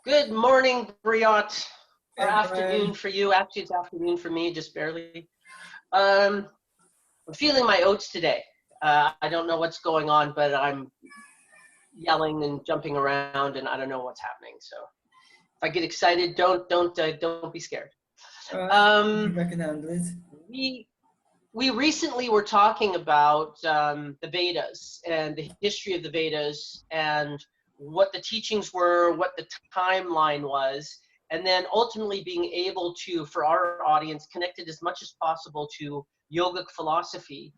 Good morning, Briot, or Hey, afternoon Brian. for you. Actually, it's afternoon for me, just barely. I'm feeling my oats today. I don't know what's going on, but I'm yelling and jumping around, and I don't know what's happening. So if I get excited, don't be scared. All right. I think Um, I can handle it. we we recently were talking about the Vedas and the history of the Vedas and what the teachings were, what the timeline was, and then ultimately being able to, for our audience, connect it as much as possible to yogic philosophy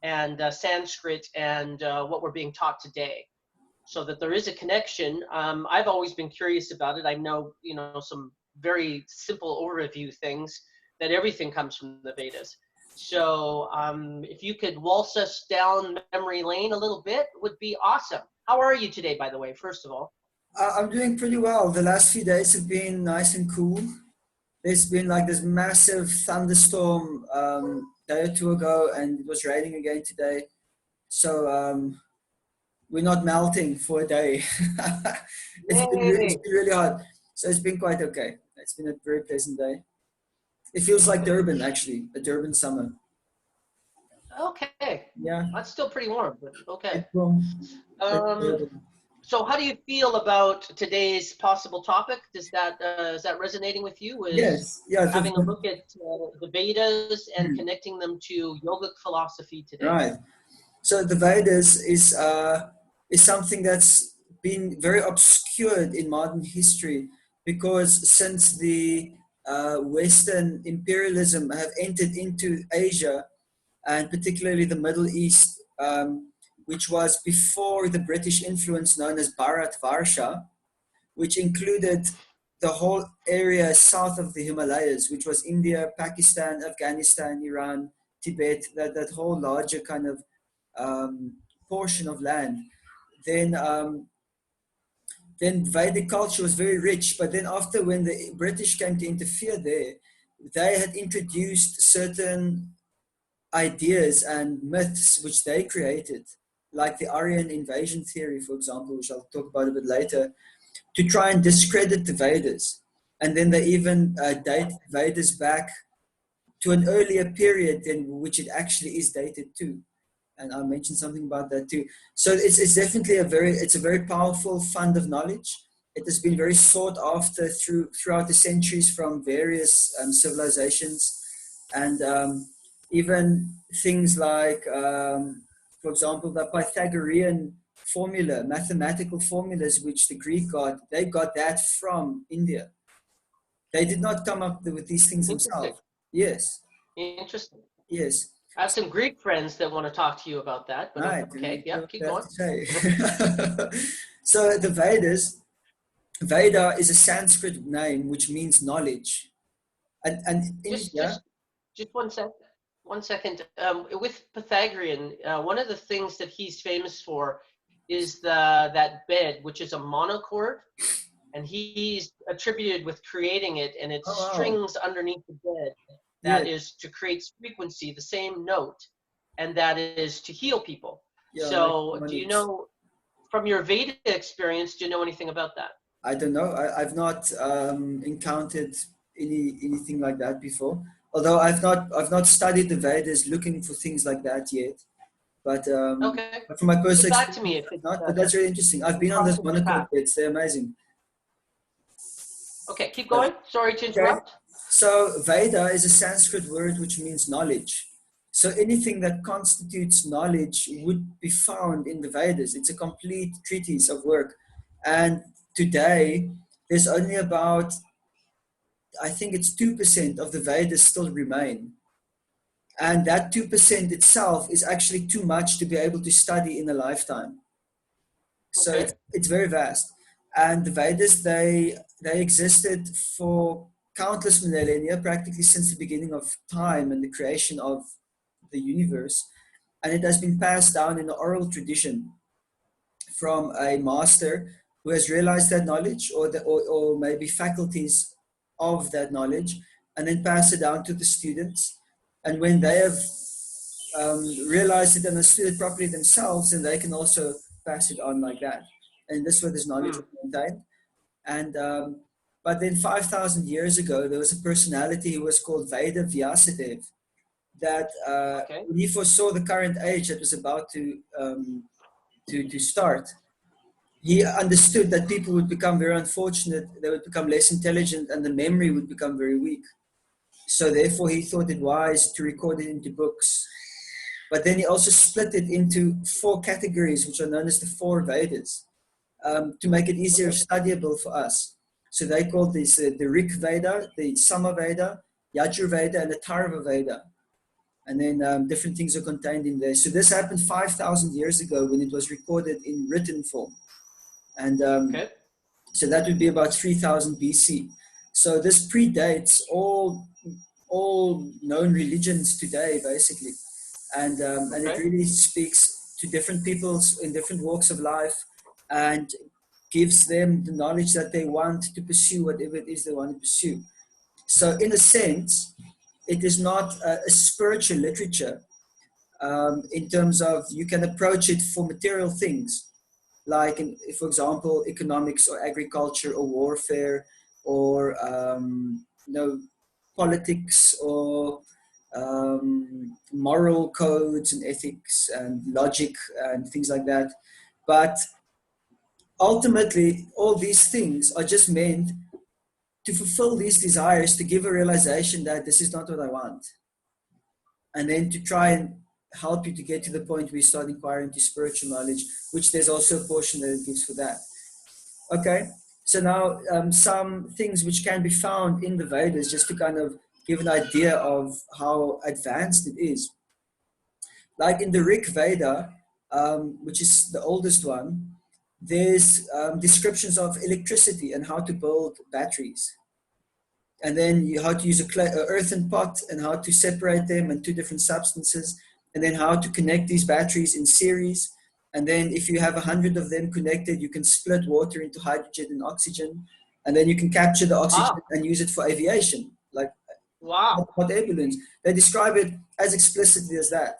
and Sanskrit and what we're being taught today, so that there is a connection. I've always been curious about it. I know, some very simple overview things that everything comes from the Vedas. So if you could waltz us down memory lane a little bit, would be awesome. How are you today, by the way, first of all? I'm doing pretty well. The last few days have been nice and cool. There's been like this massive thunderstorm day or two ago, and it was raining again today. So we're not melting for a day. It's Yay! been really hot. So it's been quite okay. It's been a very pleasant day. It feels like Good. Durban, actually, a Durban summer. Okay. Yeah, That's still pretty warm, but okay. it's warm. It's Um, Durban. so how do you feel about today's possible topic? Is that resonating with you? Is Yes, yeah, having a look at the Vedas and connecting them to yogic philosophy today? right. So the Vedas is something that's been very obscured in modern history because since the Western imperialism have entered into Asia and particularly the Middle East, which was before the British influence known as Bharat Varsha, which included the whole area south of the Himalayas, which was India, Pakistan, Afghanistan, Iran, Tibet, that whole larger kind of um, portion of land, then then Vedic culture was very rich. But then after when the British came to interfere there, they had introduced certain ideas and myths which they created, like the Aryan invasion theory, for example, which I'll talk about a bit later, to try and discredit the Vedas. And then they even date the Vedas back to an earlier period than which it actually is dated to. And I'll mention something about that too. So it's definitely a very powerful fund of knowledge. It has been very sought after throughout the centuries from various civilizations, and even things like, for example, the Pythagorean formula, mathematical formulas, which the Greek got, they got that from India. They did not come up with these things Interesting. themselves. Yes, Interesting. yes. I have some Greek friends that want to talk to you about that, but Right, okay. hear Yep, what keep they have going. to say. So the Vedas, Veda is a Sanskrit name which means knowledge. And in Just, India, just, just one sec. One second. With Pythagorean, one of the things that he's famous for is that bed, which is a monochord, and he's attributed with creating it, and it's oh wow, strings underneath the bed yeah, that is to create frequency, the same note, and that is to heal people. yeah, like So, do you harmonics. know from your Veda experience? Do you know anything about that? I don't know. I've not encountered anything like that before. Although I've not studied the Vedas looking for things like that yet. But Okay, but from my get personal back to experience, me if I've it's not. But that's really interesting. I've been on this crossing your monochord path. beds. They're amazing. Okay, keep But going. Sorry to okay. interrupt. So Veda is a Sanskrit word which means knowledge. So anything that constitutes knowledge would be found in the Vedas. It's a complete treatise of work. And today, there's only about, I think it's 2% of the Vedas still remain. And that 2% itself is actually too much to be able to study in a lifetime. So Okay. it's very vast. And the Vedas, they existed for countless millennia, practically since the beginning of time and the creation of the universe. And it has been passed down in the oral tradition from a master who has realized that knowledge or maybe faculties of that knowledge and then pass it down to the students. And when they have realized it and understood it properly themselves, then they can also pass it on like that. And this way, this knowledge Hmm. is maintained. And but then 5,000 years ago, there was a personality who was called Veda Vyasadeva that Okay. when he foresaw the current age that was about to start. He understood that people would become very unfortunate, they would become less intelligent, and the memory would become very weak. So therefore, he thought it wise to record it into books. But then he also split it into 4 categories, which are known as the 4 Vedas, to make it easier Okay. studyable for us. So they called this the Rig Veda, the Sama Veda, Yajur Veda, and the Tarva Veda. And then different things are contained in there. So this happened 5,000 years ago when it was recorded in written form. And Okay. so that would be about 3000 BC. So this predates all known religions today, basically. And it Okay. really speaks to different peoples in different walks of life and gives them the knowledge that they want to pursue whatever it is they want to pursue. So in a sense, it is not a spiritual literature in terms of you can approach it for material things, like, for example, economics or agriculture or warfare or politics or moral codes and ethics and logic and things like that. But ultimately, all these things are just meant to fulfill these desires, to give a realization that this is not what I want, and then to try and help you to get to the point where you start inquiring into spiritual knowledge, which there's also a portion that it gives for that. Okay, so now some things which can be found in the Vedas, just to kind of give an idea of how advanced it is. Like in the Rig Veda, which is the oldest one, there's descriptions of electricity and how to build batteries. And then how to use a earthen pot and how to separate them and 2 different substances, and then how to connect these batteries in series. And then if you have 100 of them connected, you can split water into hydrogen and oxygen, and then you can capture the oxygen Wow. and use it for aviation, like Wow. hot air balloons. They describe it as explicitly as that,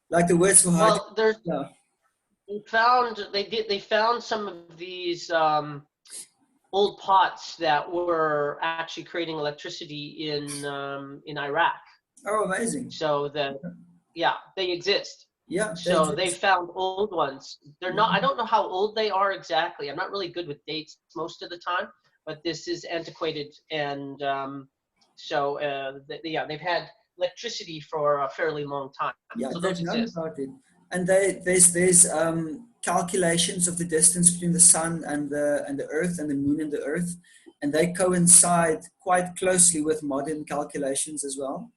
like the words for hydrogen. Well, there's Yeah. they found some of these old pots that were actually creating electricity in Iraq. Oh, amazing. So that, yeah, they exist. Yeah, they So they exist. found old ones. They're not, I don't know how old they are exactly. I'm not really good with dates most of the time, but this is antiquated. And yeah, they've had electricity for a fairly long time. Yeah, So they've those known exist. about it. And there's calculations of the distance between the sun and the earth and the moon and the earth, and they coincide quite closely with modern calculations as well.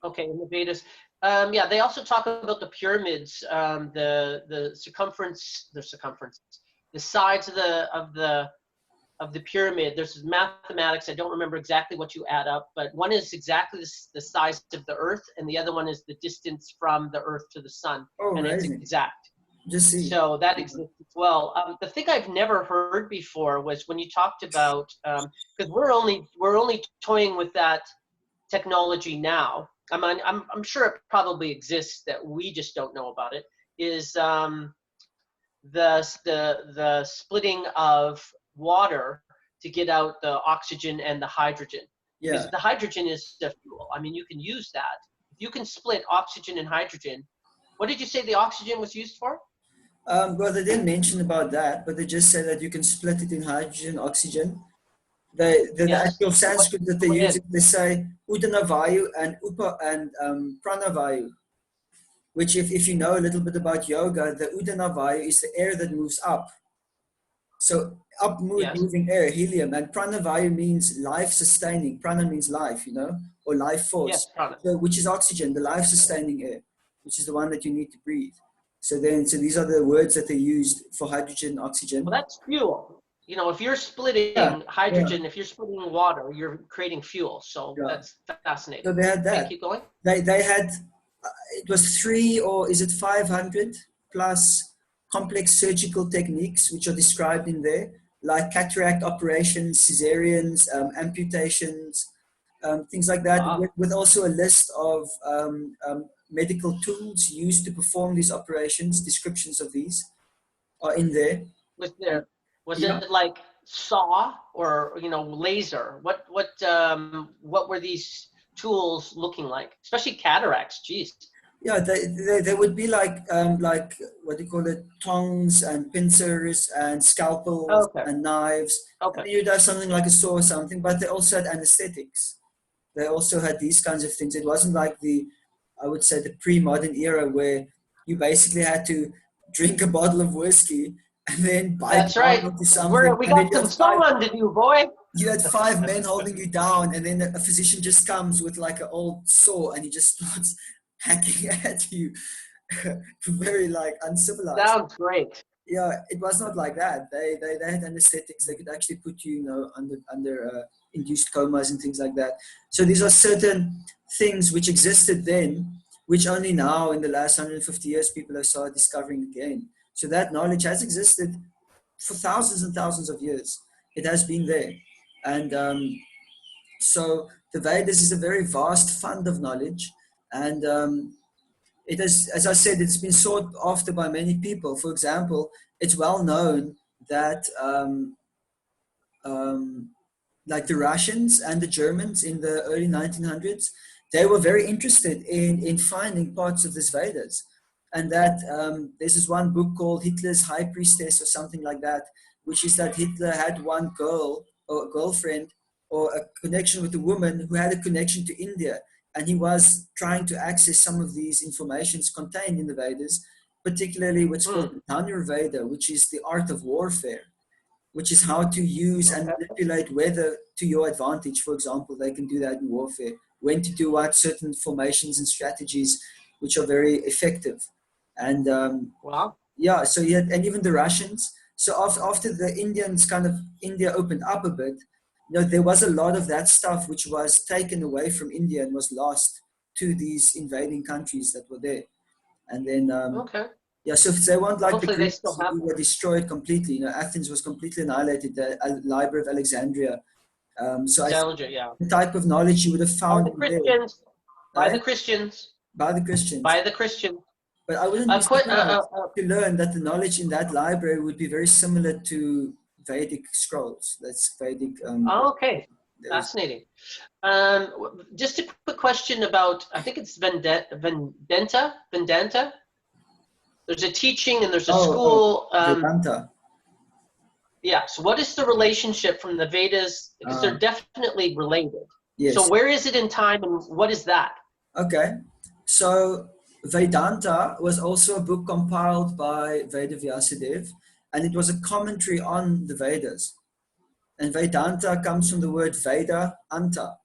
Okay, in the Vedas. Yeah, they also talk about the pyramids, the circumference, the sides of the pyramid. There's mathematics. I don't remember exactly what you add up, but one is exactly the size of the Earth, and the other one is the distance from the Earth to the sun, Oh, and it's amazing. exact. Just see. So that exists as well. The thing I've never heard before was when you talked about, because we're only toying with that technology now. I'm sure it probably exists that we just don't know about it. Is the splitting of water to get out the oxygen and the hydrogen, Yeah. because the hydrogen is the fuel. I mean, you can use that. If you can split oxygen and hydrogen, what did you say the oxygen was used for? Well, they didn't mention about that, but they just said that you can split it in hydrogen, oxygen. The Yes. actual So what Sanskrit that they went use, in? they say udana vayu and upa and prana vayu. Which, if you know a little bit about yoga, the udana vayu is the air that moves up. So up Yes. moving air, helium, and pranavayu means life sustaining. Prana means life, or life Yes, force. prana. So, which is oxygen, the life sustaining air, which is the one that you need to breathe. So these are the words that they used for hydrogen, oxygen. Well, that's fuel. You know, if you're Yeah, splitting yeah, hydrogen, if you're splitting water, you're creating fuel. So yeah. that's fascinating. So they had Okay, that. keep going. They had it was 3 or is it 500 plus complex surgical techniques which are described in there, like cataract operations, cesareans, amputations, things like that, Wow. with also a list of medical tools used to perform these operations. Descriptions of these are in there. Was there Was Yeah. it like saw or laser? What were these tools looking like? Especially cataracts. Jeez. Yeah, they would be like what do you call it, tongs and pincers and scalpels Okay. and knives. And Okay. then you'd have something like a saw or something, but they also had anesthetics. They also had these kinds of things. It wasn't like I would say, the pre-modern era where you basically had to drink a bottle of whiskey and then bite That's down right. onto something, We and then got some song to do, boy. you had five men holding you down, and then a physician just comes with like an old saw and he just starts hacking at you. Very like uncivilized. Sounds great. Yeah, it was not like that. They had anesthetics. They could actually put you, under induced comas and things like that. So these are certain things which existed then, which only now in the last 150 years people have started discovering again. So that knowledge has existed for thousands and thousands of years. It has been there, and so the Vedas is a very vast fund of knowledge, and it is, as I said, it's been sought after by many people. For example, it's well known that um, like the Russians and the Germans in the early 1900s, they were very interested in finding parts of this Vedas. And that there's this one book called Hitler's High Priestess or something like that, which is that Hitler had one girl or a girlfriend or a connection with a woman who had a connection to India. And he was trying to access some of these informations contained in the Vedas, particularly what's called the Dhanur Veda, which is the art of warfare, which is how to use and Okay. manipulate weather to your advantage. For example, they can do that in warfare, when to do what, certain formations and strategies, which are very effective. And Wow. yeah, so you had, and even the Russians. So after the Indians kind of, India opened up a bit, there was a lot of that stuff which was taken away from India and was lost to these invading countries that were there. And then Okay. yeah, so if they weren't Well, like the hopefully they still Greeks have who them. were destroyed completely, Athens was completely annihilated, the Library of Alexandria. So I think Alexandria, yeah. the type of knowledge you would have By found the in there, Christians. By the right, Christians. by the Christians. By the Christians. But I wouldn't be Quite. surprised to learn that the knowledge in that library would be very similar to Vedic scrolls. That's Vedic. Okay. There's, Fascinating. Just a quick question about, I think it's Vendanta. There's a teaching and there's a oh, school. Vedanta. Yeah. So what is the relationship from the Vedas? Because they're definitely related. So Yes. where is it in time and what is that? Okay. So Vedanta was also a book compiled by Veda Vyasadeva, and it was a commentary on the Vedas. And Vedanta comes from the word Veda, Anta.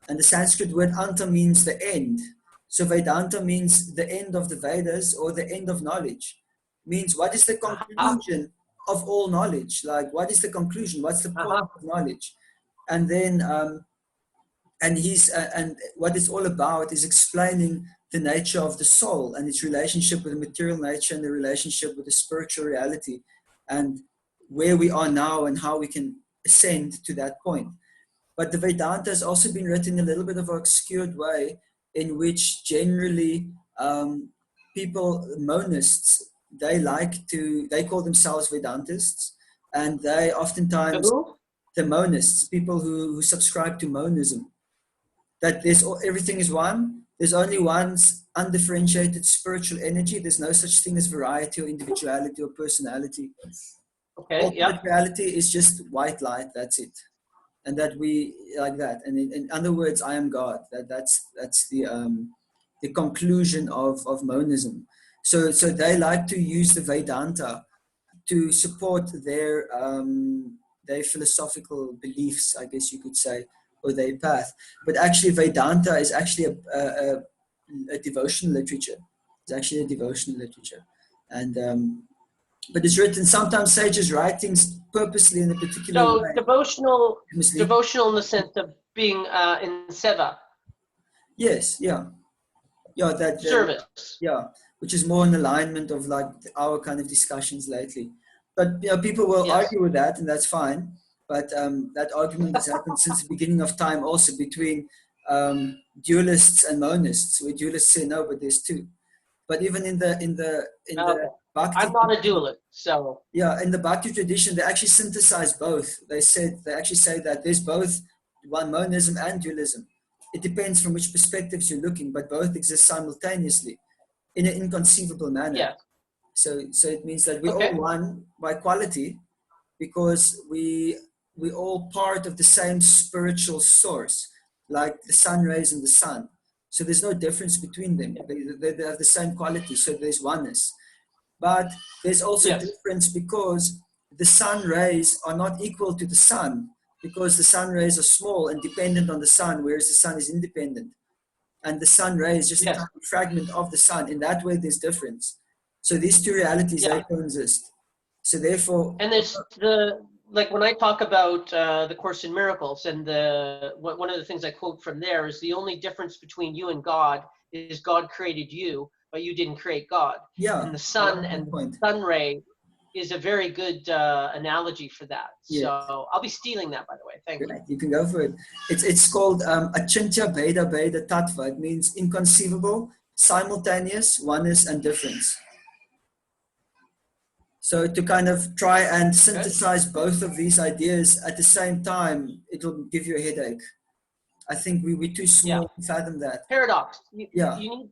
And the Sanskrit word Anta means the end. So Vedanta means the end of the Vedas or the end of knowledge. Means what is the Aha. conclusion of all knowledge? Like what is the conclusion? What's the point Aha. of knowledge? And then and what it's all about is explaining the nature of the soul and its relationship with the material nature and the relationship with the spiritual reality, and where we are now and how we can ascend to that point. But the Vedanta has also been written in a little bit of an obscured way, in which generally people, monists, they call themselves Vedantists, and they oftentimes, Who? the monists, people who subscribe to monism, that everything is one. There's only one undifferentiated spiritual energy. There's no such thing as variety or individuality or personality. Okay. Yeah. Ultimate reality is just white light. That's it, and that we like that. And in other words, I am God. That's the conclusion of monism. So they like to use the Vedanta to support their philosophical beliefs, I guess you could say, or their path. But actually, Vedanta is actually a devotional literature. It's actually a devotional literature, and but it's written. Sometimes sages write things purposely in a particular So way devotional, to mislead. devotional in the sense of being in seva, Yes, yeah, yeah, service. yeah, which is more in alignment of like our kind of discussions lately. But people will Yes. argue with that, and that's fine. But that argument has happened since the beginning of time, also between dualists and monists, where dualists say no, but there's two. But even in the Okay. Bhakti, I'm not a dualist, so yeah, in the Bhakti tradition, they actually synthesize both. They actually say that there's both one monism and dualism. It depends from which perspectives you're looking, but both exist simultaneously in an inconceivable manner. yeah. So it means that we're all Okay. one by quality because we all part of the same spiritual source, like the sun rays and the sun. So there's no difference between them. Yeah. They have the same quality. So there's oneness. But there's also Yes. difference because the sun rays are not equal to the sun because the sun rays are small and dependent on the sun, whereas the sun is independent. And the sun ray is just a Yes. tiny fragment of the sun. In that way, there's difference. So these two realities, they Yeah. coexist. So therefore, And there's like when I talk about the Course in Miracles, and one of the things I quote from there is the only difference between you and God is God created you, but you didn't create God. yeah, And the I sun love and that the point. sun ray is a very good analogy for that. Yeah, So I'll be stealing that, by the way. Thank you. great. You can go for it. It's called Achintya Veda Veda Tattva. It means inconceivable, simultaneous, oneness, and difference. So to kind of try and Okay. synthesize both of these ideas at the same time, it'll give you a headache. I think we're too Yeah. small to fathom that. Paradox. Yeah, You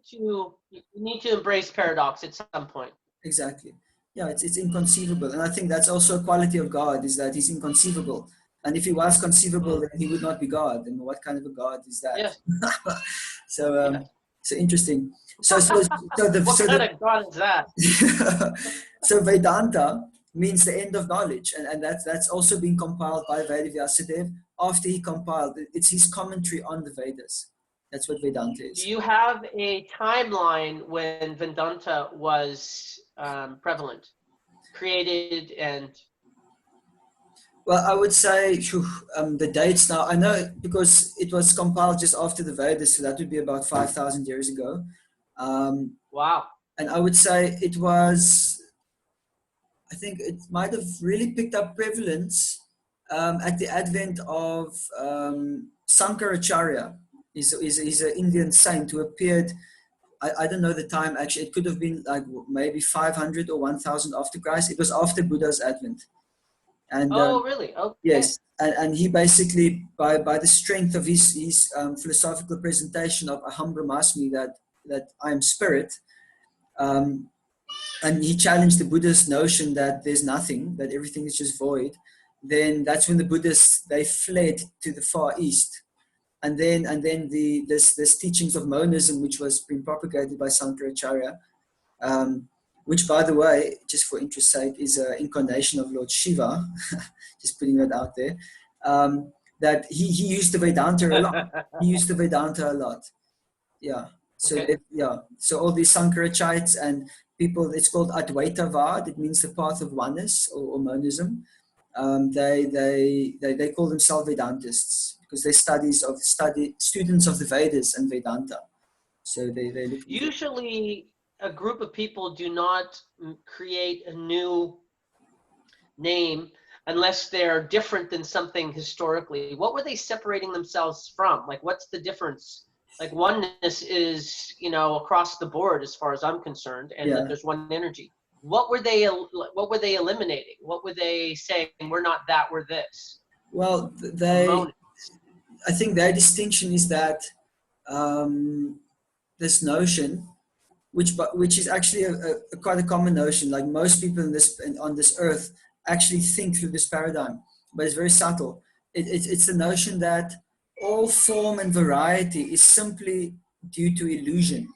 need to embrace paradox at some point. exactly. Yeah, it's inconceivable. And I think that's also a quality of God is that he's inconceivable. And if he was conceivable, Mm. then he would not be God. And what kind of a God is that? Yes. so Yes. so interesting. So What kind of God is that? so Vedanta means the end of knowledge, and that's also been compiled by Veda Vyasadeva after he compiled it. It's his commentary on the Vedas. That's what Vedanta Do is. you have a timeline when Vedanta was prevalent, created, and Well, I would say the dates now. I know because it was compiled just after the Vedas, so that would be about 5,000 years ago. Um, wow? and I would say it was. I think it might have really picked up prevalence at the advent of Sankaracharya. He's an Indian saint who appeared. I don't know the time actually. It could have been like maybe 500 or 1,000 after Christ. It was after Buddha's advent, and Oh, really? Okay. yes, and he basically by the strength of his philosophical presentation of Aham Brahmasmi, that I am spirit. Um, and he challenged the Buddhist notion that there's nothing, that everything is just void, then that's when the Buddhists, they fled to the Far East. And then this teachings of monism, which was being propagated by Sankaracharya, which, by the way, just for interest's sake, is an incarnation of Lord Shiva, just putting that out there, that he used the Vedanta a lot. He used the Vedanta a lot. Yeah. So Okay. So all these Sankarachaits and people, it's called Advaitavad. It means the path of oneness or monism. They call themselves Vedantists because they're students of the Vedas and Vedanta. So they look. Usually, a group of people do not create a new name unless they're different than something historically. What were they separating themselves from? Like, what's the difference? Like, oneness is, across the board as far as I'm concerned, and that there's one energy. What were they eliminating? What were they saying? We're not that, we're this. Well, I think their distinction is that this notion, which is actually a quite a common notion. Like most people on this earth actually think through this paradigm, but it's very subtle. It's the notion that all form and variety is simply due to illusion.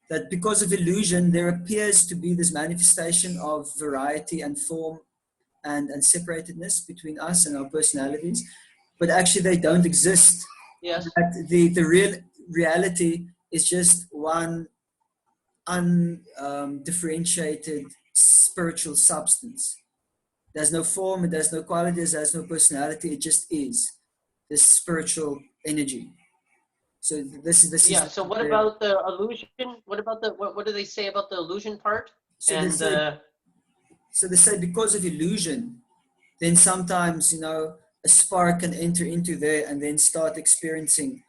That because of illusion, there appears to be this manifestation of variety and form and separatedness between us and our personalities, but actually they don't exist. Yes. That the real reality is just one undifferentiated spiritual substance. There's no form, there's no qualities, there's no personality. It just is this spiritual energy. So this is Yeah. So what about the illusion? What about what do they say about the illusion part? So they say because of illusion, then sometimes a spark can enter into there and then start experiencing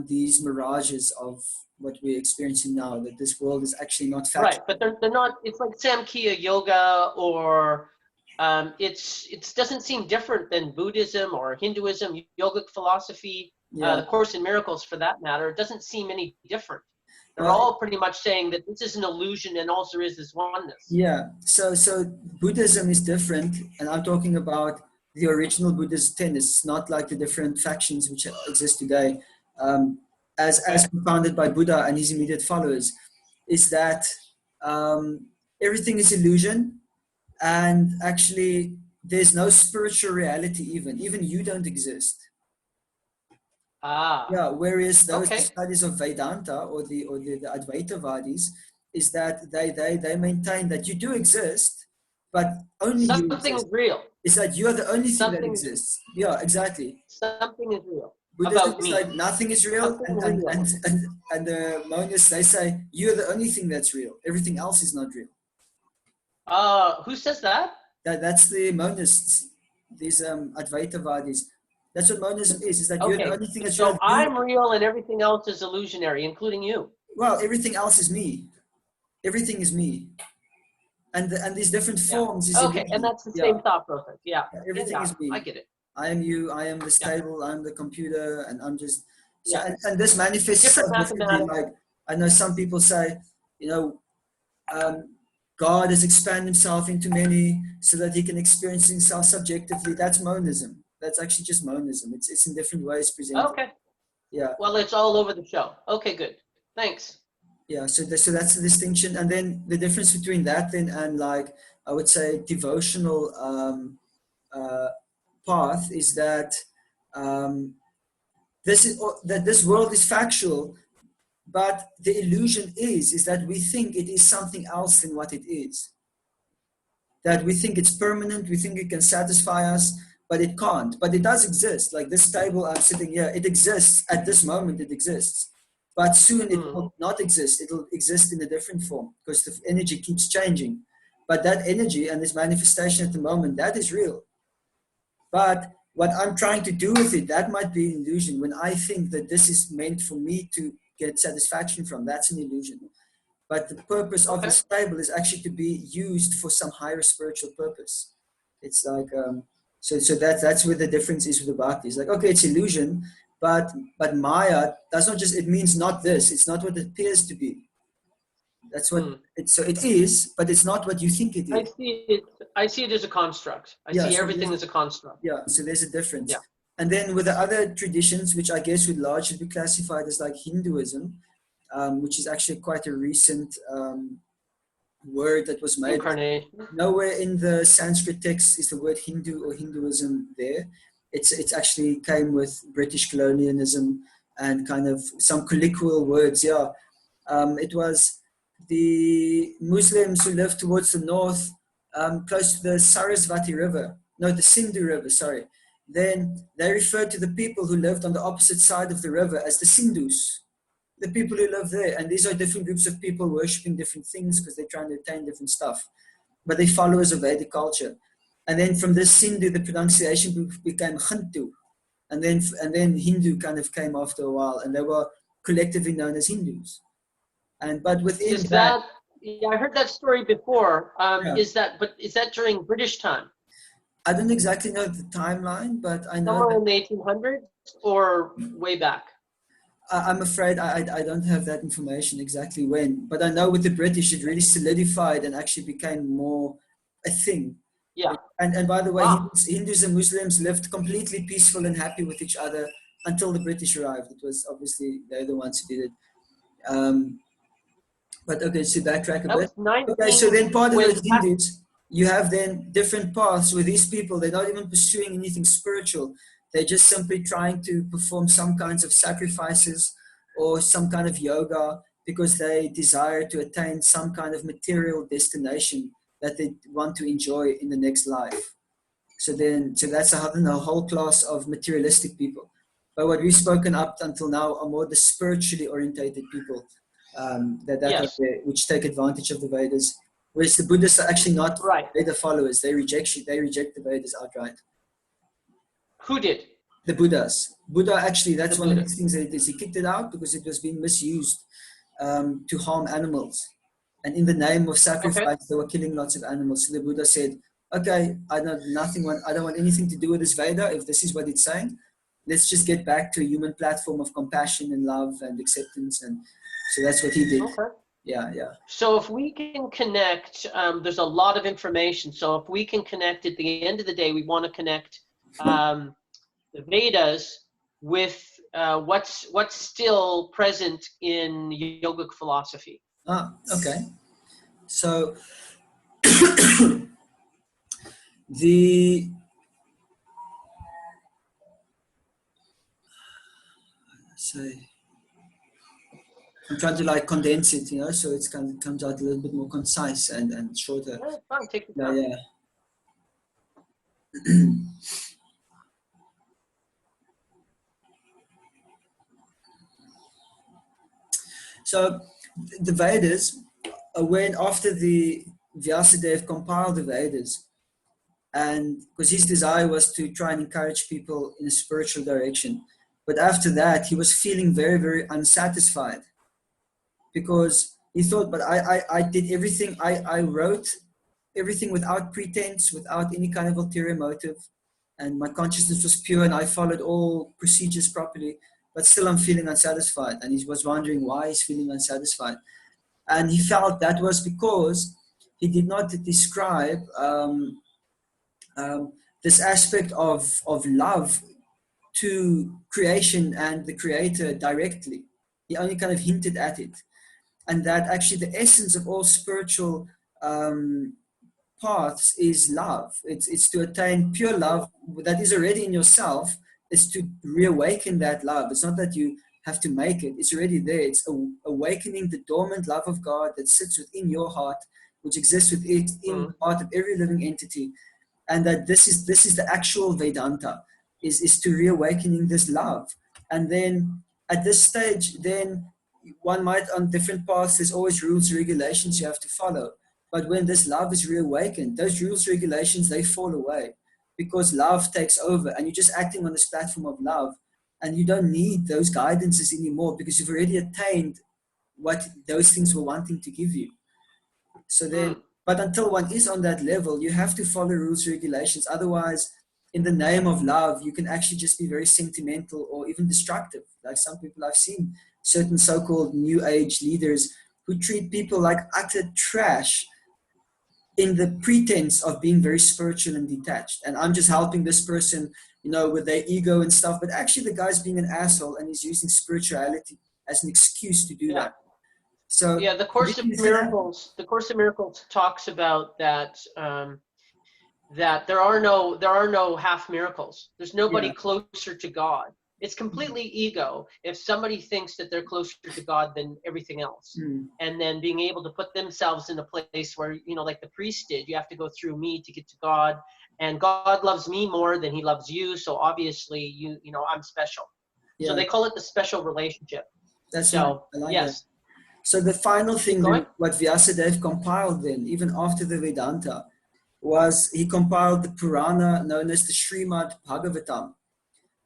these mirages of what we're experiencing now, that this world is actually not Right, factual. but they're not. It's like Samkhya yoga, or it doesn't seem different than Buddhism or Hinduism, yogic philosophy, Yeah. the Course in Miracles for that matter. It doesn't seem any different. They're Well, all pretty much saying that this is an illusion and all there is oneness. yeah. So Buddhism is different, and I'm talking about the original Buddhist tenets, not like the different factions which exist today, um, as Okay. propounded by Buddha and his immediate followers, is that um, everything is illusion, and actually there's no spiritual reality. Even you don't exist. Ah, Yeah, whereas those okay. studies of Vedanta or the Advaitavadis is that they maintain that you do exist, but only you Something is exist. real. It's that you are the only thing that Something is exists. Yeah, exactly. something is real Buddhism about is me. like nothing is real, Something and real. and the monists, they say you're the only thing that's real. Everything else is not real. Who says that? That's the monists, these Advaitavadis. That's what monism is that you're the Okay, only thing that's real. so I'm real and everything else is illusionary, including you. Well, everything else is me. Everything is me. And these different Yeah. forms is Okay, and illusion. that's the Yeah, same thought process. Yeah. everything Yeah, is I me. get it. I am you. I am this Yeah. table. I'm the computer, and I'm just so. Yeah. And this manifests so Different differently. mathematics. Like I know some people say, you know, God has expanded himself into many so that he can experience himself subjectively. That's monism. That's actually just monism. It's in different ways presented. Okay. Yeah, Well, it's all over the show. Okay, good. Thanks. yeah. So that's the distinction, and then the difference between that then and like I would say devotional uh, path is that um, this world is factual, but the illusion is that we think it is something else than what it is. That we think it's permanent, we think it can satisfy us, but it can't. But it does exist. Like this table I'm sitting here, it exists at this moment. It exists, but soon it Hmm. will not exist. It'll exist in a different form because the energy keeps changing. But that energy and this manifestation at the moment, that is real. But what I'm trying to do with it, that might be an illusion. When I think that this is meant for me to get satisfaction from, that's an illusion. But the purpose of Okay. this table is actually to be used for some higher spiritual purpose. It's like so that's where the difference is with the bhakti. It's like okay, it's illusion, but Maya does not just it means not this. It's not what it appears to be. That's what Hmm. so it is, but it's not what you think it I is. see it. I see it as a construct. I Yeah, see so everything as a construct. so there's a difference. Yeah. And then with the other traditions, which I guess would largely be classified as like Hinduism, which is actually quite a recent word that was made. Incarnation. Nowhere in the Sanskrit text is the word Hindu or Hinduism there. It's actually came with British colonialism and kind of some colloquial words. Yeah, it was the Muslims who lived towards the north, close to the Sarasvati River. No, the Sindhu River. Sorry. Then they referred to the people who lived on the opposite side of the river as the Sindhus, the people who live there. And these are different groups of people worshiping different things because they're trying to attain different stuff. But they're followers of Vedic culture. And then from this Sindhu, the pronunciation became Khintu. And then Hindu kind of came after a while, and they were collectively known as Hindus. But within Is that, that? Yeah, I heard that story before. yeah, Is that during British time? I don't exactly know the timeline, but I know Somewhere that in the 1800s or way back? I'm afraid I don't have that information exactly when, but I know with the British it really solidified and actually became more a thing. Yeah. And by the way, Ah. Hindus and Muslims lived completely peaceful and happy with each other until the British arrived. It was obviously they're the ones who did it. Um, but okay, so backtrack a That bit. was Okay, so 19 then part of when those Hindus, you have then different paths where these people, they're not even pursuing anything spiritual. They're just simply trying to perform some kinds of sacrifices or some kind of yoga because they desire to attain some kind of material destination that they want to enjoy in the next life. So that's a whole class of materialistic people. But what we've spoken up until now are more the spiritually orientated people that are yes, there, which take advantage of the Vedas. Whereas the Buddhists are actually not right. Veda followers. They reject the Vedas outright. Who did? The Buddhas. Buddha, actually, The that's one of Buddha. his things that he did. He kicked it out because it was being misused to harm animals. And in the name of Okay. sacrifice, they were killing lots of animals. So the Buddha said, okay, I don't want anything to do with this Veda. If this is what it's saying, let's just get back to a human platform of compassion and love and acceptance. And so that's what he did. Okay. Yeah, yeah. So if we can connect, there's a lot of information. So if we can connect at the end of the day, we want to connect the Vedas with what's still present in yogic philosophy. Okay. So the so I'm trying to like condense it, so it's kind of comes out a little bit more concise and shorter. Yeah, fine, take your Yeah, time. yeah. So the Vedas, when after the Vyasadeva compiled the Vedas, and because his desire was to try and encourage people in a spiritual direction, but after that he was feeling very, very unsatisfied because he thought, but I did everything, I wrote everything without pretense, without any kind of ulterior motive, and my consciousness was pure and I followed all procedures properly, but still I'm feeling unsatisfied. And he was wondering why he's feeling unsatisfied. And he felt that was because he did not describe this aspect of love to creation and the creator directly. He only kind of hinted at it. And that actually the essence of all spiritual paths is love. It's to attain pure love that is already in yourself. It's to reawaken that love. It's not that you have to make it. It's already there. It's awakening the dormant love of God that sits within your heart, which exists within the heart of every living entity. And that this is the actual Vedanta, is to reawakening this love. And then at this stage, then one might, on different paths, there's always rules, regulations you have to follow. But when this love is reawakened, those rules, regulations, they fall away because love takes over and you're just acting on this platform of love, and you don't need those guidances anymore because you've already attained what those things were wanting to give you. So then, but until one is on that level, you have to follow rules, regulations. Otherwise, in the name of love, you can actually just be very sentimental or even destructive. Like some people I've seen, certain so-called new age leaders who treat people like utter trash in the pretense of being very spiritual and detached. And I'm just helping this person, with their ego and stuff. But actually the guy's being an asshole and he's using spirituality as an excuse to do Yeah. that. So yeah, the Course of Miracles talks about that that there are no half miracles. There's nobody closer to God. It's completely ego if somebody thinks that they're closer to God than everything else. And then being able to put themselves in a place where, like the priest did, you have to go through me to get to God, and God loves me more than he loves you, so obviously I'm special. So they call it the special relationship. That's so nice. I like yes that. So the final thing then, what Vyasadeva compiled then, even after the Vedanta, was he compiled the Purana known as the Srimad Bhagavatam,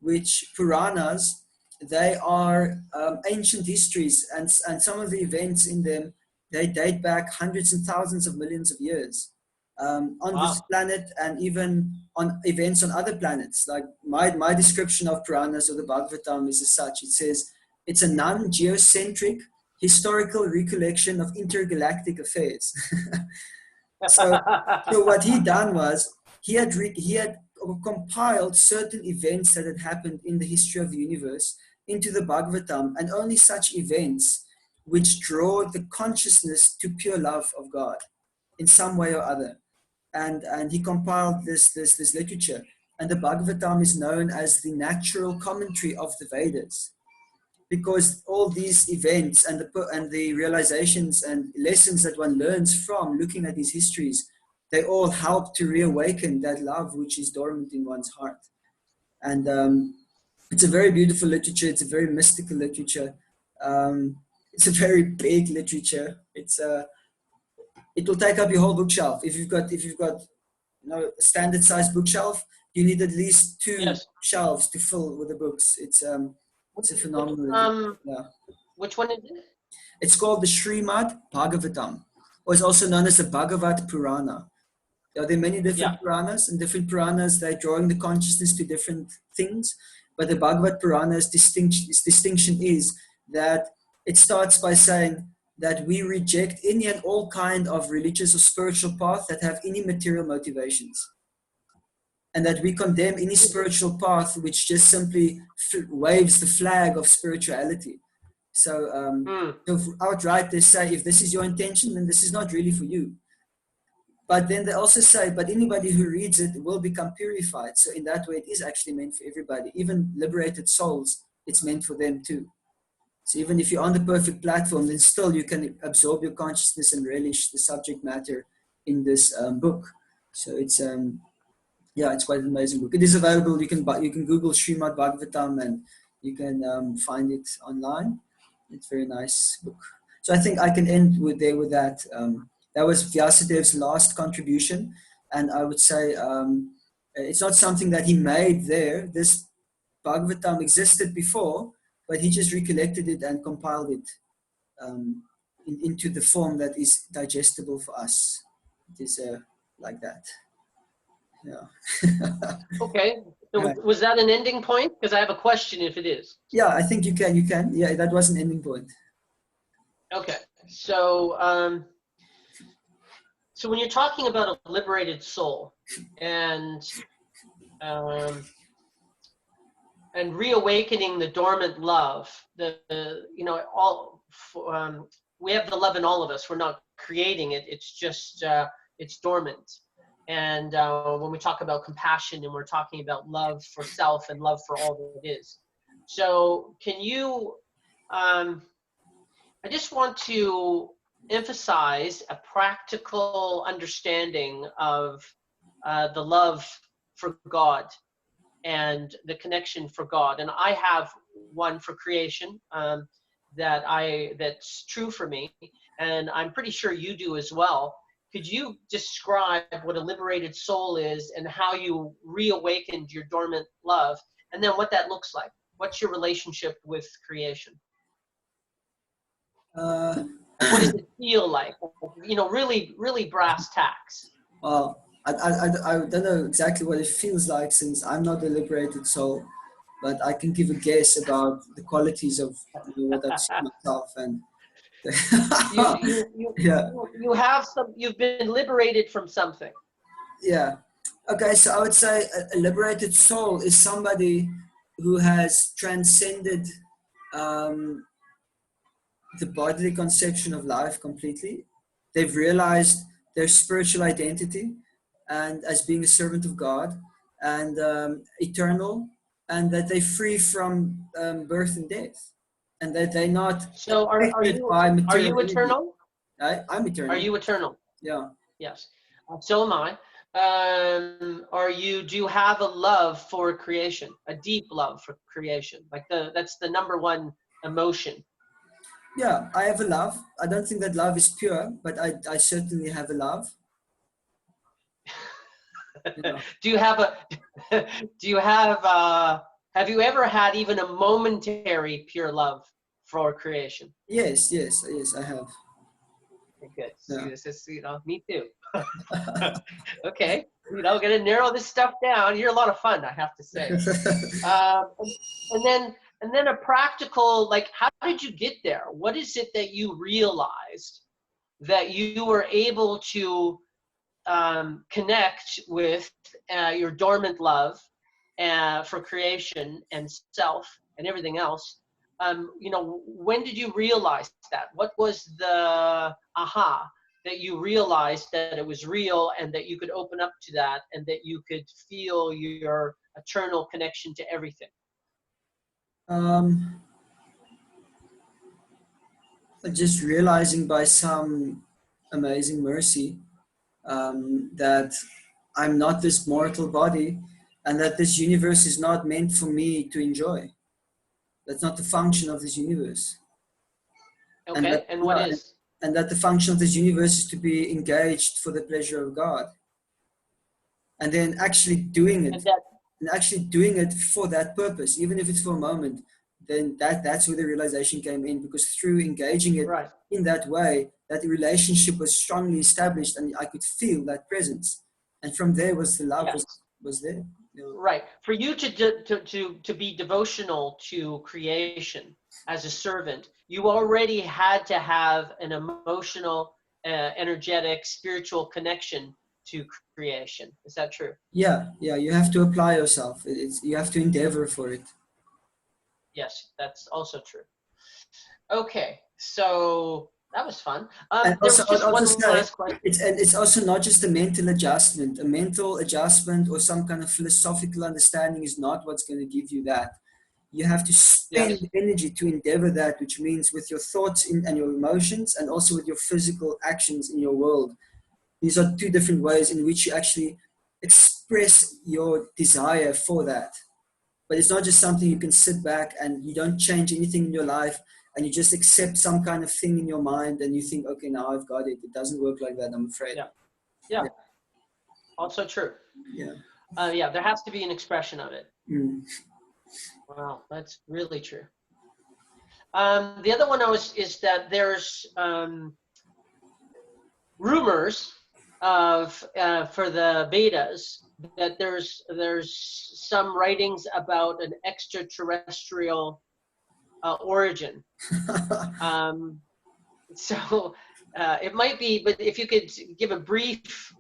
which Puranas, they are ancient histories, and some of the events in them, they date back hundreds and thousands of millions of years on this planet, and even on events on other planets. Like my description of Puranas or the Bhagavatam is as such. It says it's a non-geocentric historical recollection of intergalactic affairs. So what he done was he had compiled certain events that had happened in the history of the universe into the Bhagavatam, and only such events which draw the consciousness to pure love of God in some way or other. And he compiled this literature, and the Bhagavatam is known as the natural commentary of the Vedas, because all these events and the realizations and lessons that one learns from looking at these histories, they all help to reawaken that love which is dormant in one's heart. And it's a very beautiful literature. It's a very mystical literature. It's a very big literature. It will take up your whole bookshelf. If you've got a standard size bookshelf, you need at least two Yes. shelves to fill with the books. It's a phenomenal. Yeah. Which one is it? It's called the Srimad Bhagavatam, or it's also known as the Bhagavad Purana. There are many Yeah. different Puranas, and different Puranas, they're drawing the consciousness to different things. But the Bhagavad Purana's distinction is that it starts by saying that we reject any and all kind of religious or spiritual path that have any material motivations. And that we condemn any spiritual path which just simply waves the flag of spirituality. So, so outright they say, if this is your intention, then this is not really for you. But then they also say, but anybody who reads it will become purified. So in that way, it is actually meant for everybody. Even liberated souls, it's meant for them too. So even if you're on the perfect platform, then still you can absorb your consciousness and relish the subject matter in this book. So it's yeah, it's quite an amazing book. It is available. You can Google Srimad Bhagavatam and you can find it online. It's a very nice book. So I think I can end with that. That was Vyasadev's last contribution, and I would say it's not something that he made there. This Bhagavatam existed before, but he just recollected it and compiled it into the form that is digestible for us. It is like that. Yeah. Okay. So Right. was that an ending point? Because I have a question if it is. Yeah, I think you can. Yeah, that was an ending point. Okay. So so when you're talking about a liberated soul and reawakening the dormant love, we have the love in all of us. We're not creating it. It's just it's dormant. And when we talk about compassion, and we're talking about love for self and love for all that it is. So can you? I just want to emphasize a practical understanding of the love for God and the connection for God. And I have one for creation that's true for me, and I'm pretty sure you do as well. Could you describe what a liberated soul is and how you reawakened your dormant love, and then what that looks like? What's your relationship with creation? What does it feel like? Really, really brass tacks. Well, I don't know exactly what it feels like since I'm not a liberated soul, but I can give a guess about the qualities of what I've seen myself and. Yeah. You've been liberated from something. Yeah. Okay, so I would say a liberated soul is somebody who has transcended the bodily conception of life completely. They've realized their spiritual identity and as being a servant of God and eternal, and that they're free from birth and death, and that they're not So affected by are material you energy. eternal? I'm eternal. Are you eternal? Yeah. Yes. So am I. Do you have a love for creation, a deep love for creation? That's the number one emotion. Yeah, I have a love. I don't think that love is pure, but I certainly have a love. Yeah. Do you have you ever had even a momentary pure love for creation? Yes, I have. Good. Yeah. This is, me too. Okay. Gonna narrow this stuff down. You're a lot of fun, I have to say. And then a practical, how did you get there? What is it that you realized that you were able to connect with your dormant love for creation and self and everything else? When did you realize that? What was the aha that you realized that it was real and that you could open up to that and that you could feel your eternal connection to everything? Just realizing by some amazing mercy that I'm not this mortal body and that this universe is not meant for me to enjoy. That's not the function of this universe. Okay, and what is? And that the function of this universe is to be engaged for the pleasure of God. and then actually doing it, And that, and actually doing it for that purpose, even if it's for a moment, then that's where the realization came in, because through engaging it right. in that way, that relationship was strongly established and I could feel that presence. And from there was the love Yes. was there. Yeah. Right. For you to be devotional to creation as a servant, you already had to have an emotional, energetic, spiritual connection to creation. Is that true? Yeah, yeah, you have to apply yourself. You have to endeavor for it. Yes, that's also true. Okay, so that was fun. And There also, was I'd just also one say last question. it's also not just a mental adjustment. A mental adjustment or some kind of philosophical understanding is not what's going to give you that. You have to Yes. spend energy to endeavor that, which means with your thoughts and your emotions, and also with your physical actions in your world. These are two different ways in which you actually express your desire for that. But it's not just something you can sit back and you don't change anything in your life and you just accept some kind of thing in your mind and you think, okay, now I've got it. It doesn't work like that, I'm afraid. Yeah. Yeah. Yeah. Also true. Yeah. Yeah, there has to be an expression of it. Mm. Wow, that's really true. The other one is that there's rumors of for the Vedas that there's some writings about an extraterrestrial origin. Um, so it might be, but if you could give a brief,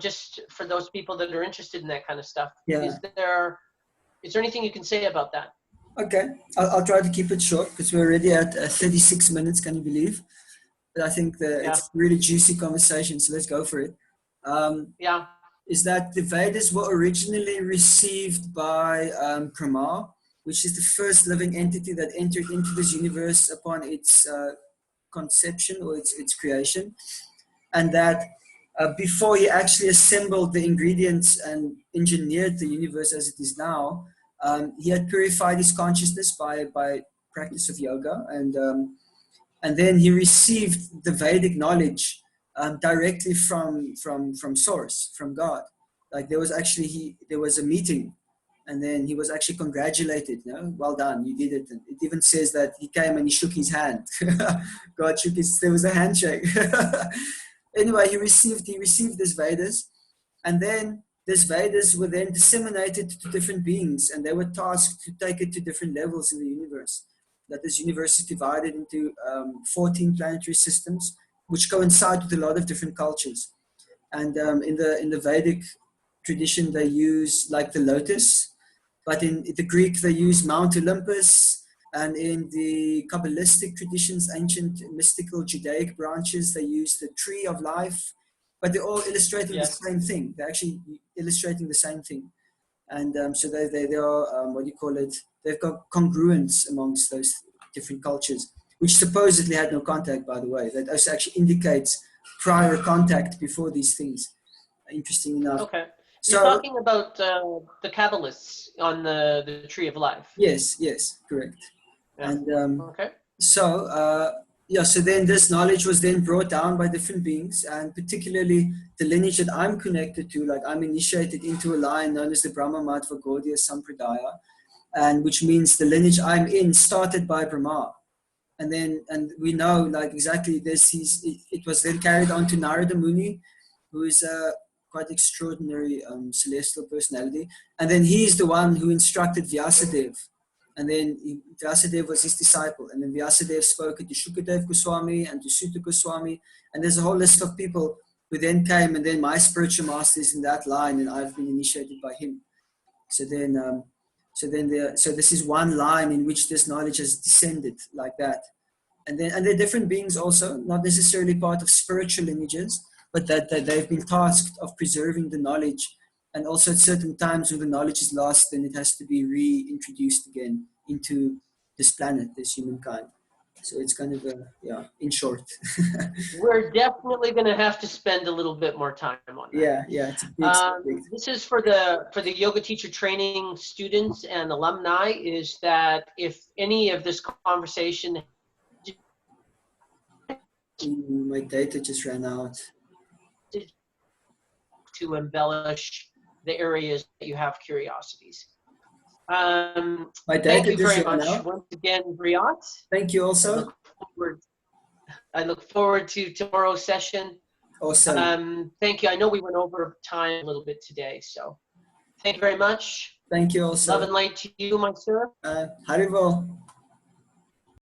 just for those people that are interested in that kind of stuff, Yeah. is there anything you can say about that? Okay. I'll try to keep it short because we're already at 36 minutes, can you believe? But I think Yeah, it's a really juicy conversation, so let's go for it. yeah, Is that the Vedas were originally received by Brahma, which is the first living entity that entered into this universe upon its conception or its creation. And that before he actually assembled the ingredients and engineered the universe as it is now, he had purified his consciousness by practice of yoga, and then he received the Vedic knowledge directly from source, from God. Like there was a meeting, and then he was actually congratulated. Well done, you did it. And it even says that he came and he shook his hand. God shook his. There was a handshake. Anyway, he received this Vedas, and then these Vedas were then disseminated to different beings, and they were tasked to take it to different levels in the universe. That this universe is divided into 14 planetary systems, which coincide with a lot of different cultures. And in the Vedic tradition, they use like the lotus, but in the Greek they use Mount Olympus, and in the Kabbalistic traditions, ancient mystical Judaic branches, they use the tree of life. But they're all illustrating the yes, same thing. They're actually illustrating the same thing, and so they are what do you call it? They've got congruence amongst those different cultures, which supposedly had no contact, by the way. That also actually indicates prior contact before these things. Interesting enough. okay. You're So talking about the Kabbalists on the Tree of Life. yes, correct. Yeah. And Okay. so yeah, so then this knowledge was then brought down by different beings, and particularly the lineage that I'm connected to. Like I'm initiated into a line known as the Brahma Madhva Gaudiya Sampradaya, and which means the lineage I'm in started by Brahma. And we know like exactly this. It was then carried on to Narada Muni, who is a quite extraordinary celestial personality, and then he's the one who instructed Vyasadeva, and then Vyasadeva was his disciple, and then Vyasadeva spoke to Shukadev Goswami and to Sutta Goswami, and there's a whole list of people who then came, and then my spiritual master is in that line, and I've been initiated by him. So then so this is one line in which this knowledge has descended like that. And they're different beings also, not necessarily part of spiritual lineages, but that they've been tasked of preserving the knowledge. And also at certain times when the knowledge is lost, then it has to be reintroduced again into this planet, this humankind. So it's kind of in short. We're definitely going to have to spend a little bit more time on that. Yeah, it's a big subject. This is for the yoga teacher training students and alumni, is that if any of this conversation My data just ran out. to embellish the areas that you have curiosities. My Thank data you just very ran much out. once again, Briat. Thank you I also. look forward. I look forward to tomorrow's session. Awesome. Thank you. I know we went over time a little bit today, so thank you very much. Thank you Love also. and light to you, my sir. Haribo.